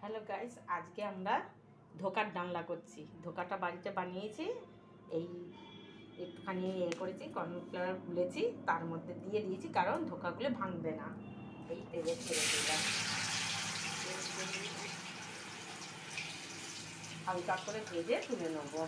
Hello guys, আজকে আমরা ধোকার ডালনা করছি। ধোকাটা বাড়িতে বানিয়েছি। এই একটুখানি করেছি, কর্নফ্লাওয়ার গুলেছি, তার মধ্যে দিয়ে দিয়েছি, কারণ ধোকাগুলো ভাঙবে না। এই তেলে ছেড়ে দিলাম, হালকা করে ভেজে তুলে নেবো।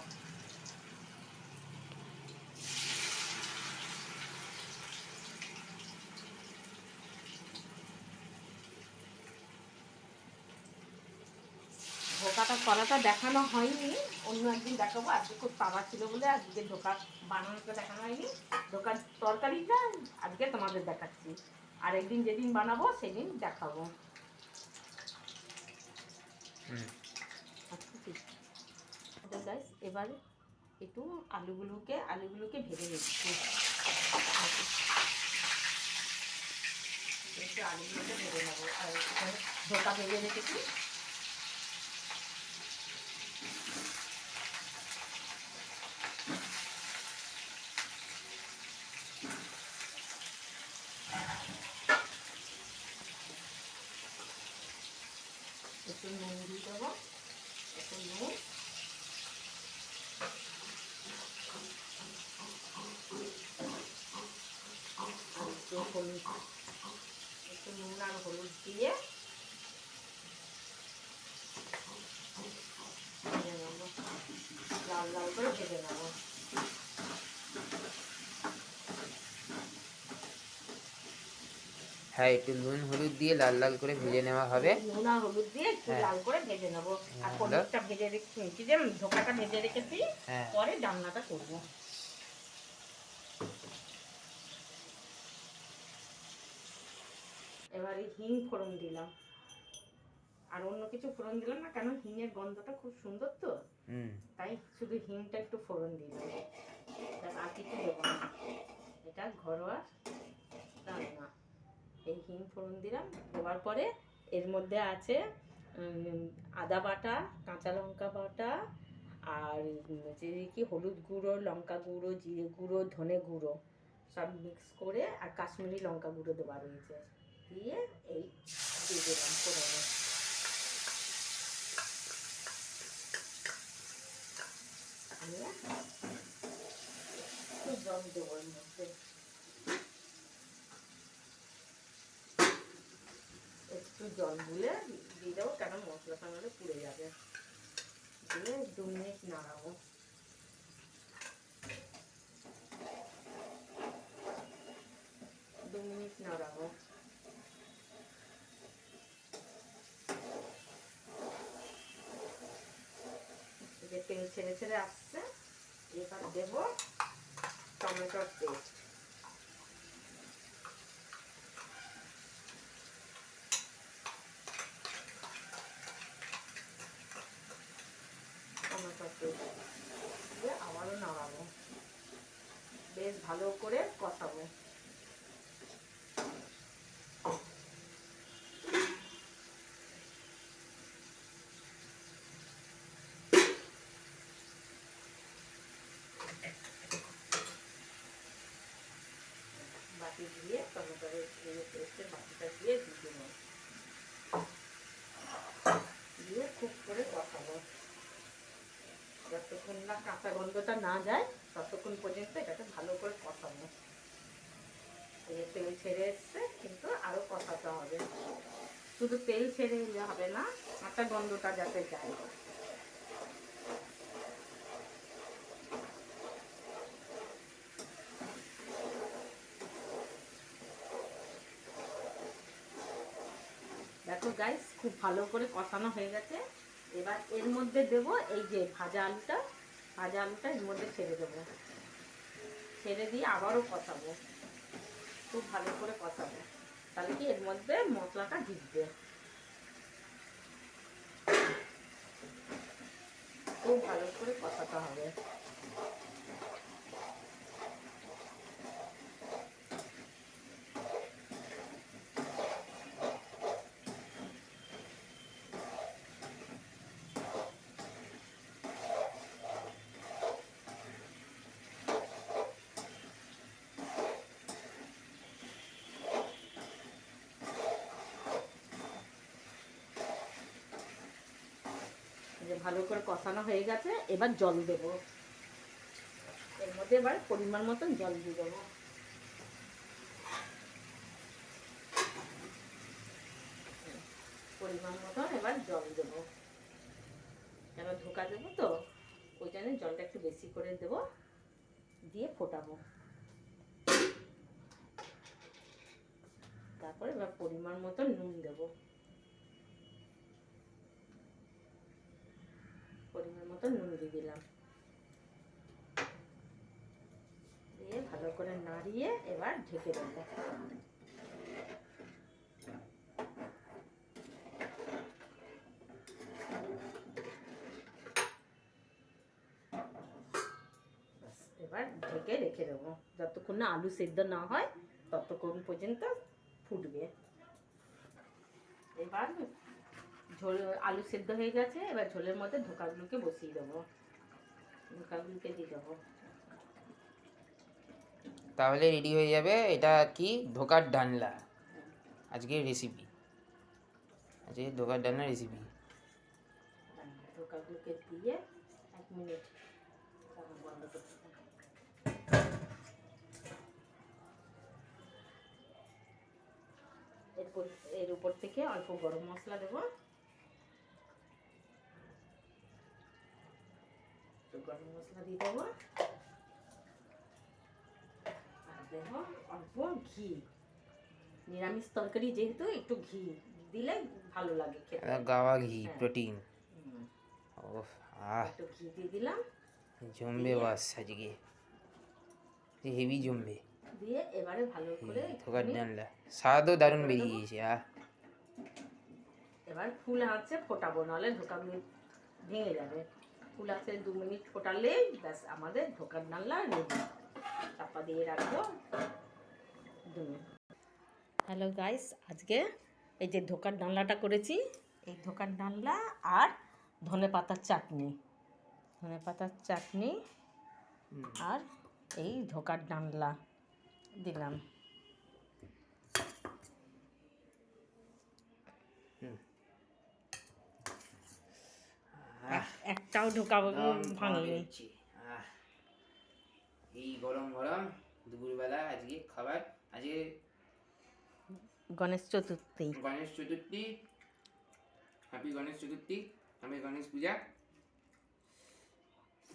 ধোকাটা করাটা দেখানো হয়নি, অন্য একদিন দেখাবো। আজকে খুব তাড়া ছিল বলে আজকে ধোকা বানানোটা দেখানো হয়নি। ধোকার তরকারিটা আজকে তোমাদের দেখাচ্ছি, আর একদিন যেদিন বানাবো সেদিন দেখাবো। এবার একটু আলুগুলোকে ভেজে নিচ্ছি। একটু আলুগুলোকে ভেজে নেবো, আর ধোকা ভেজে রেখেছি। একটু নুন দিয়ে দেবো, একটু নুন, একটু হলুদ, একটু নুন আর হলুদ দিয়ে ভেজে নেবো, লাল লাল করে ভেজে নেবো। হ্যাঁ, একটু নুন হলুদ দিয়ে লাল লাল করে ভেজে নেওয়া হবে। নুন আর হলুদ দিয়ে একটু লাল করে ভেজে নেবো। আর পনিরটা ভেজে রেখেছি, যে ধোকাটা ভেজে রেখেছি, পরে ডালনাটা করবো। এবারে হিং ফোড়ন দিলাম, আর অন্য কিছু ফোড়ন দিলাম না, কারণ হিঙের গন্ধটা খুব সুন্দর তো, তাই শুধু হিংটা একটু ফোড়ন দিলাম, আর কিছু দেবো না। এটা ঘরোয়া রান্না। এই হিং ফোড়ন দিলাম, দেওয়ার পরে এর মধ্যে আছে আদা বাটা, কাঁচা লঙ্কা বাটা, আর যে কি হলুদ গুঁড়ো, লঙ্কা গুঁড়ো, জিরে গুঁড়ো, ধনে গুঁড়ো সব মিক্স করে, আর কাশ্মীরি লঙ্কা গুঁড়ো দেওয়া রয়েছে, দিয়ে এই দিয়ে দিলাম ফোড়নে। একটু জল দেবো এর মধ্যে, একটু জল গুলে দিয়ে দেবো, কারণ মশলাটা নাহলে পুড়ে যাবে। দিয়ে 2 মিনিট নাড়াবো। 2 মিনিট নাড়াবো। যে তেল ছেড়ে ছেড়ে আসছে, এবার দেবো টমেটোর পেস্ট। টমেটোর পেস্ট দিয়ে আবারও নাড়াবো, বেশ ভালো করে কষাবো। বাটি দিয়ে টমেটোর পেস্টের বাটিটা দিয়ে দেবো, দিয়ে খুব করে কষাবো, যতক্ষণ না কাঁচা গন্ধটা না যায় ততক্ষণ পর্যন্ত এটাকে ভালো করে কষাবো। তেল ছেড়ে এসছে, কিন্তু আরো কষাতে হবে। শুধু তেল ছেড়ে দিলে হবে না, কাঁচা গন্ধটা যাতে যায়। দেখো গাইস, খুব ভালো করে কষানো হয়ে গেছে। এবার এর মধ্যে দেবো এই যে ভাজা আলুটা এর মধ্যে ছেড়ে দেবো, ছেড়ে দিয়ে আবারও কষাবো, খুব ভালো করে কষাবো, তাহলে কি এর মধ্যে মশলাটা ঢুকবে। খুব ভালো করে কষাতে হবে। যে ভালো করে কষানো হয়ে গেছে, এবার জল দেব। এর মধ্যে এবার পরিমাণ মতন জল দিয়ে দেবো। পরিমাণ মতন এবার জল দেবো, এবার ধোকা দেবো তো ওই জন্য জলটা একটু বেশি করে দেবো, দিয়ে ফোটাবো। তারপরে এবার পরিমাণ মতন নুন দেবো, পরিমাণ মতন নুন দিয়ে দিলাম, দিয়ে ভালো করে নাড়িয়ে এবার ঢেকে দেবো। এবার ঢেকে রেখে দেবো যতক্ষণ না আলু সেদ্ধ না হয়, ততক্ষণ পর্যন্ত ফুটবে। এবার ঝোল আলু সেদ্ধ হয়ে গেছে, এবার ঝোলের মধ্যে ধোকাগুলোকে বসিয়ে দেবো, ধোকাগুলোকে দিয়ে দেবো। তাহলে রেডি হয়ে যাবে। এটা কি ধোকার ডালনা আজকের রেসিপি, আজকে ধোকার ডালনা রেসিপি। ধোকাগুলোকে দিয়ে 1 মিনিট বন্ধ করতে হবে। এরপর এর উপর থেকে অল্প গরম মশলা দেবো, গরম মশলা দিয়ে দেবো, আর দেবো অল্প ঘি। নিরামিষ তরকারি যেহেতু একটু ঘি দিলে ভালো লাগে খেতে। গাওয়া ঘি, হ্যাঁ। প্রোটিন। ওফ, একটু ঘি দিয়ে দিলাম, জমবে বাস আজকে, হেভি জমবে। দিয়ে এবারে ভালো করে ধোকার ডালনা স্বাদও দারুণ বেরিয়েছে। এবার ফুল আঁচে ফোটাবো, নাহলে ধোকাগুলো ভেঙে যাবে। ফুল আঁচে 2 মিনিট ফোটালেই ব্যাস আমাদের ধোকার ডালনা রেডি। চাপা দিয়ে রাখবো 2 মিনিট। হ্যালো গাইস, আজকে এই যে ধোকার ডালনাটা করেছি, এই ধোকার ডালনা আর ধনেপাতার চাটনি, ধনেপাতার চাটনি আর এই ধোকার ডালনা দিলাম। একটাও ঢোকা ভাঙিনি। এই গরম গরম দুপুরবেলা আজকে খাবার। আজকে গণেশ চতুর্থী, গণেশ চতুর্থী, হ্যাপি গণেশ চতুর্থী, হ্যাপি গণেশ পূজা।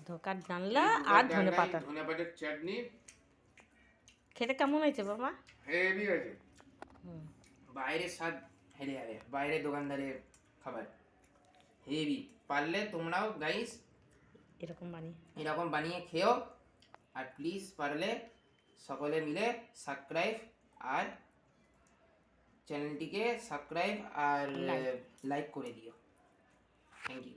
ধোকার ডালনা আর ধনেপাতা, ধনেপাতার চাটনি খেতে কেমন হয়েছে বাবা? হেভি হয়েছে। বাইরের স্বাদ হেরে যাবে, বাইরের দোকানদারের খাবার হেভি। পারলে তোমরাও গাইস এরকম বানিয়ে খেও। আর প্লিজ পারলে সকলে মিলে সাবস্ক্রাইব আর চ্যানেলটিকে সাবস্ক্রাইব আর লাইক করে দিও। Thank you.